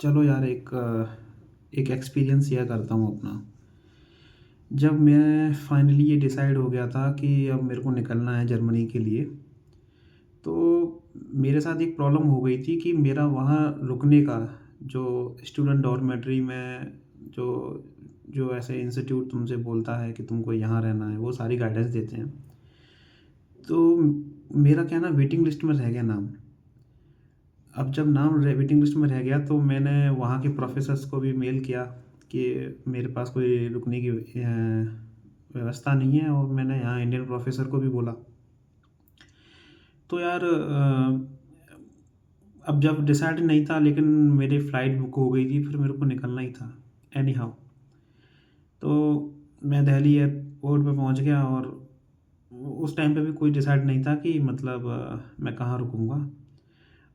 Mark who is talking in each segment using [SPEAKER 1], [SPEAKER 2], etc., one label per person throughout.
[SPEAKER 1] चलो यार एक एक्सपीरियंस शेयर करता हूँ अपना। जब मैं फाइनली ये डिसाइड हो गया था कि अब मेरे को निकलना है जर्मनी के लिए, तो मेरे साथ एक प्रॉब्लम हो गई थी कि मेरा वहाँ रुकने का जो स्टूडेंट डॉर्मेट्री में जो जो ऐसे इंस्टीट्यूट तुमसे बोलता है कि तुमको यहाँ रहना है, वो सारी गाइडेंस देते हैं। तो मेरा क्या ना वेटिंग लिस्ट में रह गया नाम। अब जब नाम वेटिंग लिस्ट में रह गया तो मैंने वहाँ के प्रोफेसर्स को भी मेल किया कि मेरे पास कोई रुकने की व्यवस्था नहीं है, और मैंने यहाँ इंडियन प्रोफेसर को भी बोला। तो यार अब जब डिसाइड नहीं था, लेकिन मेरी फ़्लाइट बुक हो गई थी, फिर मेरे को निकलना ही था एनी हाउ। तो मैं दिल्ली एयरपोर्ट पे पहुँच गया, और उस टाइम पे भी कोई डिसाइड नहीं था कि मतलब मैं कहाँ रुकूँगा।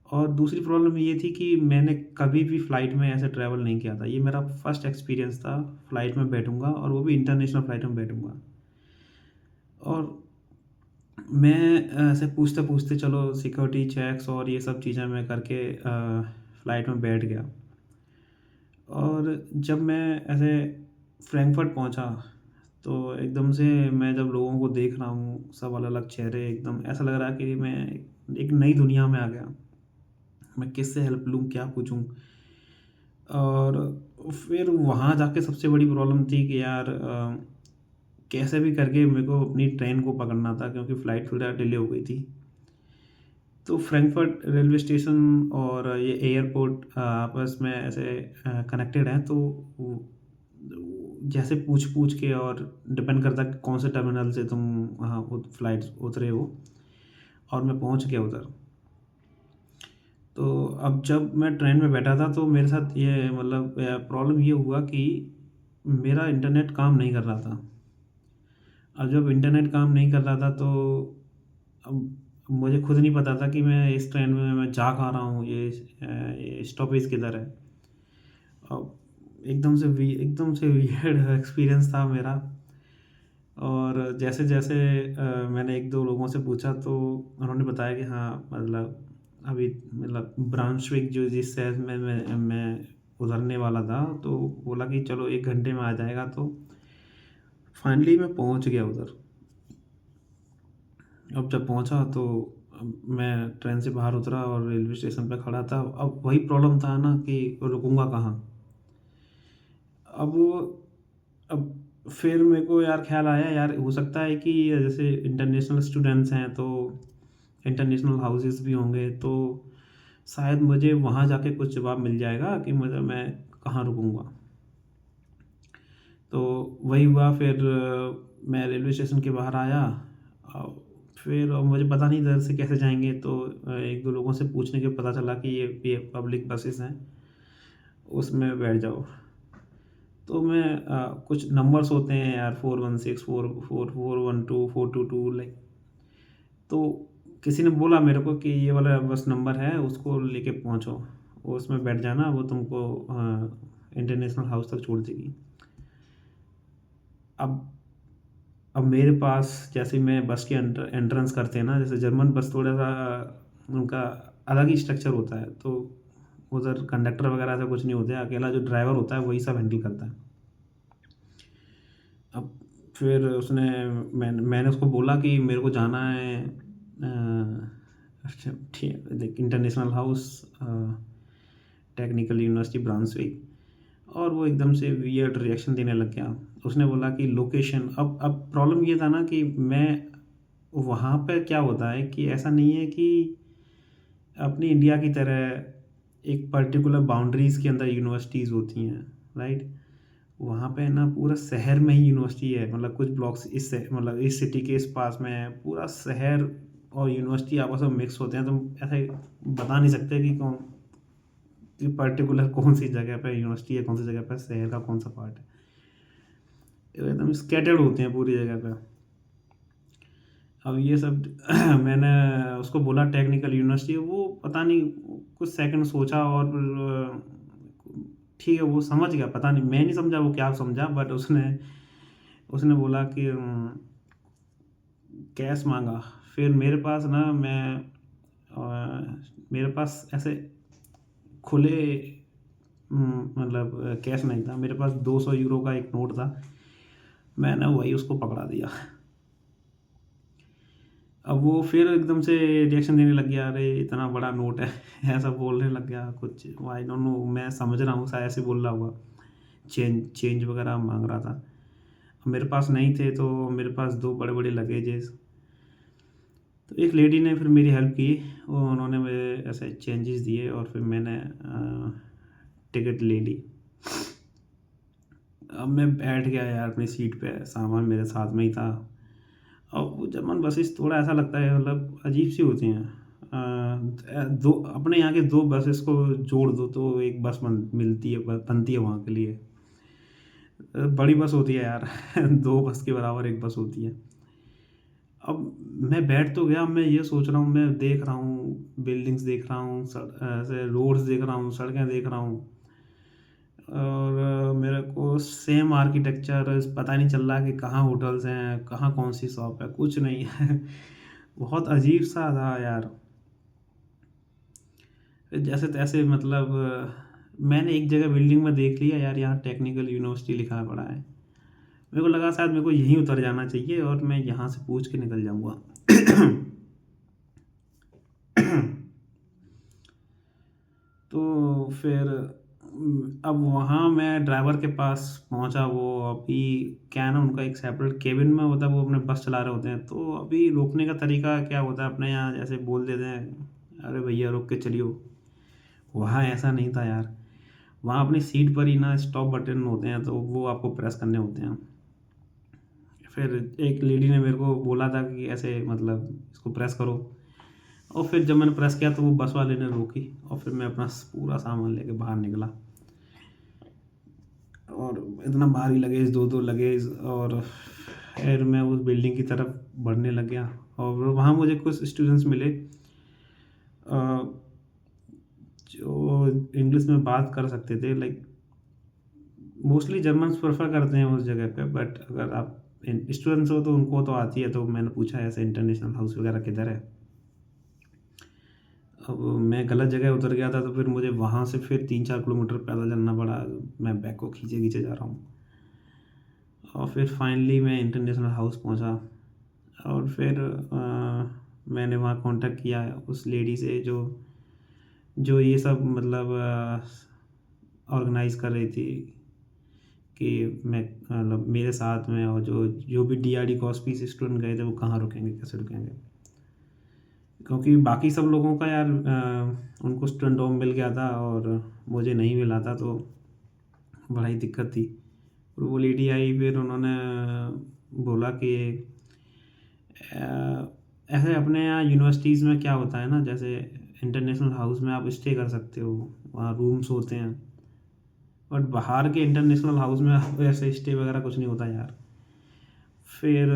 [SPEAKER 1] और दूसरी प्रॉब्लम ये थी कि मैंने कभी भी फ़्लाइट में ऐसे ट्रैवल नहीं किया था। ये मेरा फर्स्ट एक्सपीरियंस था, फ़्लाइट में बैठूँगा और वो भी इंटरनेशनल फ़्लाइट में बैठूँगा। और मैं ऐसे पूछते-पूछते चलो सिक्योरिटी चेक्स और ये सब चीज़ें मैं करके फ़्लाइट में बैठ गया। और जब मैं ऐसे फ्रैंकफर्ट पहुँचा, तो एकदम से मैं जब लोगों को देख रहा हूँ, सब अलग-अलग चेहरे, एकदम ऐसा लग रहा है कि मैं एक नई दुनिया में आ गया। मैं किससे हेल्प लूँ, क्या पूछूँ? और फिर वहाँ जाके सबसे बड़ी प्रॉब्लम थी कि यार कैसे भी करके मेरे को अपनी ट्रेन को पकड़ना था, क्योंकि फ़्लाइट थोड़ा डिले हो गई थी। तो फ्रैंकफर्ट रेलवे स्टेशन और ये एयरपोर्ट आपस में ऐसे कनेक्टेड हैं, तो वो जैसे पूछ-पूछ के, और डिपेंड करता है कि कौन से टर्मिनल से तुम वहाँ फ़्लाइट उतरे हो, और मैं पहुँच गया उधर। तो अब जब मैं ट्रेन में बैठा था, तो मेरे साथ ये मतलब प्रॉब्लम ये हुआ कि मेरा इंटरनेट काम नहीं कर रहा था। अब जब इंटरनेट काम नहीं कर रहा था, तो अब मुझे खुद नहीं पता था कि मैं इस ट्रेन में मैं जा कहाँ रहा हूँ, ये स्टॉपेज किधर है। अब एकदम से वियर्ड एक्सपीरियंस था मेरा। और जैसे-जैसे मैंने 1-2 लोगों से पूछा, तो उन्होंने बताया कि हाँ, मतलब अभी मतलब ब्राउन्सविक जो जिस शहर में मैं उतरने वाला था, तो बोला कि चलो 1 घंटे में आ जाएगा। तो फाइनली मैं पहुँच गया उधर। अब जब पहुँचा, तो मैं ट्रेन से बाहर उतरा और रेलवे स्टेशन पे खड़ा था। अब वही प्रॉब्लम था ना कि रुकूँगा कहाँ? अब फिर मेरे को यार ख़्याल आया, यार हो सकता है कि जैसे इंटरनेशनल स्टूडेंट्स हैं, तो इंटरनेशनल हाउसेस भी होंगे, तो शायद मुझे वहाँ जाके कुछ जवाब मिल जाएगा कि मतलब मैं कहाँ रुकूँगा। तो वही हुआ। फिर मैं रेलवे स्टेशन के बाहर आया। अ, फिर अब मुझे पता नहीं इधर से कैसे जाएँगे, तो 1-2 लोगों से पूछने के पता चला कि ये पब्लिक बसेस हैं, उसमें बैठ जाओ। तो मैं कुछ नंबर्स होते हैं यार, 416 4412 422, लाइक। तो किसी ने बोला मेरे को कि ये वाला बस नंबर है, उसको लेके पहुँचो, वो उसमें बैठ जाना, वो तुमको इंटरनेशनल हाउस तक छोड़ देगी। अब अब मेरे पास, जैसे ही मैं बस के एंट्रेंस करते हैं ना, जैसे जर्मन बस थोड़ा-सा उनका अलग ही स्ट्रक्चर होता है, तो उधर कंडक्टर वगैरह ऐसा कुछ नहीं होते हैं, अकेला जो ड्राइवर होता है वही सब हैंडल करता है। अब फिर मैंने उसको बोला कि मेरे को जाना है अच्छा ठीक, like international house, technical university Braunschweig. और वो एकदम से वियर्ड रिएक्शन देने लग गया। उसने बोला कि लोकेशन, अब प्रॉब्लम ये था ना कि मैं वहाँ पे क्या होता है कि ऐसा नहीं है कि अपनी इंडिया की तरह एक पर्टिकुलर बाउंड्रीज़ के अंदर यूनिवर्सिटीज़ होती हैं, राइट? वहाँ पे ना पूरा शहर में ही यूनिवर्सिटी है, मतलब कुछ ब्लॉक्स मतलब इस सिटी के इस पास में है, पूरा शहर और यूनिवर्सिटी आपस में मिक्स होते हैं। तुम ऐसे बता नहीं सकते कि कौन कि पर्टिकुलर कौन सी जगह पे यूनिवर्सिटी है, कौन सी जगह पे शहर का कौन सा पार्ट है। एकदम स्कैटर्ड होते हैं पूरी जगह पे। अब ये सब मैंने उसको बोला टेक्निकल यूनिवर्सिटी, वो पता नहीं कुछ सेकंड सोचा, और ठीक है वो समझ गया, पता नहीं मैं नहीं समझा वो क्या समझा, बट उसने उसने बोला कि कैश माँगा। फिर मेरे पास ना मेरे पास ऐसे खुले मतलब कैश नहीं था मेरे पास, 200 यूरो का एक नोट था। मैंने वही उसको पकड़ा दिया। अब वो फिर एकदम से रिएक्शन देने लग गया, अरे इतना बड़ा नोट है ऐसा बोलने लग गया कुछ, आई डोंट नो, मैं समझ रहा हूँ शायद ऐसे बोल रहा हुआ, चेंज चेंज वगैरह मांग रहा था। मेरे पास नहीं थे तो मेरे पास दो बड़े बड़े लगेजेस। तो एक लेडी ने फिर मेरी हेल्प की, वो उन्होंने मुझे ऐसे चेंजेस दिए और फिर मैंने टिकट ले ली। अब मैं बैठ गया यार अपनी सीट पे, सामान मेरे साथ में ही था। अब वो जर्मन बसेस थोड़ा ऐसा लगता है, मतलब अजीब सी होती हैं। दो अपने यहाँ के दो बसेस को जोड़ दो तो एक बस मिलती है, बनती है वहाँ के लिए। बड़ी बस होती है यार दो बस के बराबर एक बस होती है। अब मैं बैठ तो गया, मैं ये सोच रहा हूँ, मैं देख रहा हूँ बिल्डिंग्स, देख रहा हूँ ऐसे रोड्स देख रहा हूँ, सड़कें देख रहा हूँ, और मेरे को सेम आर्किटेक्चर पता नहीं चल रहा कि कहाँ होटल्स हैं, कहाँ कौन सी शॉप है, कुछ नहीं है बहुत अजीब सा था यार। फिर जैसे तैसे मतलब मैंने एक जगह बिल्डिंग में देख लिया यार, यहाँ टेक्निकल यूनिवर्सिटी लिखा पड़ा है। मेरे को लगा शायद मेरे को यहीं उतर जाना चाहिए और मैं यहाँ से पूछ के निकल जाऊँगा तो फिर अब वहाँ मैं ड्राइवर के पास पहुँचा। वो अभी क्या है ना, उनका एक सेपरेट केबिन में होता है, वो अपने बस चला रहे होते हैं। तो अभी रोकने का तरीका क्या होता है, अपने यहाँ जैसे बोल देते हैं अरे भैया रोक के चलियो। वहाँ ऐसा नहीं था यार, वहाँ अपनी सीट पर ही ना स्टॉप बटन होते हैं, तो वो आपको प्रेस करने होते हैं। फिर एक लेडी ने मेरे को बोला था कि ऐसे मतलब इसको प्रेस करो, और फिर जब मैंने प्रेस किया तो वो बस वाले ने रोकी, और फिर मैं अपना पूरा सामान लेके बाहर निकला। और इतना भारी लगेज, दो दो लगेज, और फिर मैं उस बिल्डिंग की तरफ बढ़ने लग गया। और वहाँ मुझे कुछ स्टूडेंट्स मिले जो इंग्लिश में बात कर सकते थे, लाइक मोस्टली जर्मन्स प्रेफर करते हैं उस जगह पे, बट अगर आप स्टूडेंट्स हो तो उनको तो आती है। तो मैंने पूछा ऐसे इंटरनेशनल हाउस वगैरह किधर है। अब मैं गलत जगह उतर गया था, तो फिर मुझे वहाँ से फिर 3-4 किलोमीटर पैदल चलना पड़ा। मैं बैग को खींचे खींचे जा रहा हूँ, और फिर फाइनली मैं इंटरनेशनल हाउस पहुँचा। और फिर मैंने वहाँ कांटेक्ट किया उस लेडी से जो जो ये सब मतलब ऑर्गेनाइज़ कर रही थी, कि मैं मतलब मेरे साथ में, और जो जो भी DRD कॉस्पी से स्टूडेंट गए थे वो कहाँ रुकेंगे, कैसे रुकेंगे। क्योंकि बाकी सब लोगों का यार उनको स्टूडेंट होम मिल गया था और मुझे नहीं मिला था, तो बड़ा ही दिक्कत थी। और वो लेडी आई, फिर उन्होंने बोला कि ऐसे अपने यहाँ यूनिवर्सिटीज़ में क्या होता है ना, जैसे इंटरनेशनल हाउस में आप स्टे कर सकते हो, वहाँ रूम्स होते हैं, बट बाहर के इंटरनेशनल हाउस में आप ऐसे स्टे वगैरह कुछ नहीं होता यार। फिर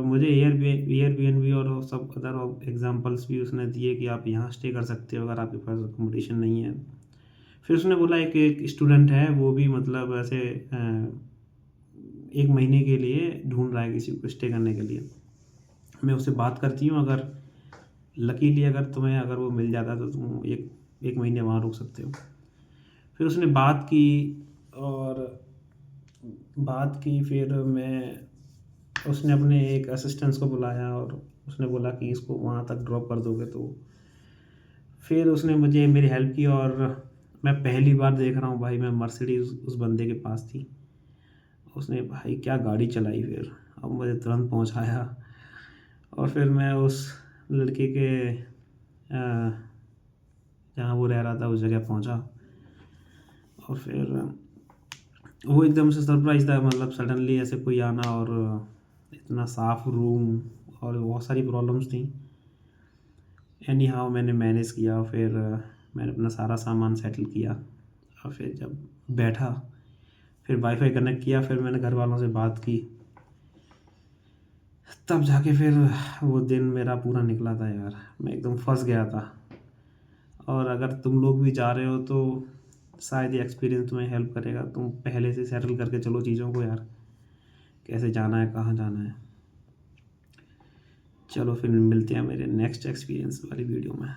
[SPEAKER 1] मुझे एयरबीएनबी और सब अदर एग्जांपल्स भी उसने दिए कि आप यहाँ स्टे कर सकते हो अगर आपके पास अकोमोडेशन नहीं है। फिर उसने बोला एक एक स्टूडेंट है, वो भी मतलब ऐसे 1 महीने के लिए ढूंढ रहा है किसी को स्टे करने के लिए। मैं उससे बात करती हूँ, अगर लकीली अगर तुम्हें अगर वो मिल जाता तो तुम एक एक महीने वहाँ रुक सकते हो। फिर उसने बात की, और बात की, फिर मैं उसने अपने एक असिस्टेंट्स को बुलाया और उसने बोला कि इसको वहाँ तक ड्रॉप कर दोगे। तो फिर उसने मुझे मेरी हेल्प की, और मैं पहली बार देख रहा हूँ भाई, मैं मर्सिडीज उस बंदे के पास थी। उसने भाई क्या गाड़ी चलाई, फिर अब मुझे तुरंत पहुँचाया। और फिर मैं उस लड़के के जहाँ वो रह रहा था उस जगह पहुँचा। और फिर वो एकदम से सरप्राइज था, मतलब सडनली ऐसे कोई आना, और इतना साफ रूम, और बहुत सारी प्रॉब्लम्स थी। एनी हाउ मैंने मैनेज किया, फिर मैंने अपना सारा सामान सेटल किया। और फिर जब बैठा, फिर वाईफाई कनेक्ट किया, फिर मैंने घर वालों से बात की, तब जाके फिर वो दिन मेरा पूरा निकला था यार। मैं एकदम फंस गया था। और अगर तुम लोग भी जा रहे हो तो शायद ये एक्सपीरियंस तुम्हें हेल्प करेगा, तुम पहले से सेटल करके चलो चीज़ों को यार, कैसे जाना है, कहाँ जाना है। चलो फिर मिलते हैं मेरे नेक्स्ट एक्सपीरियंस वाली वीडियो में।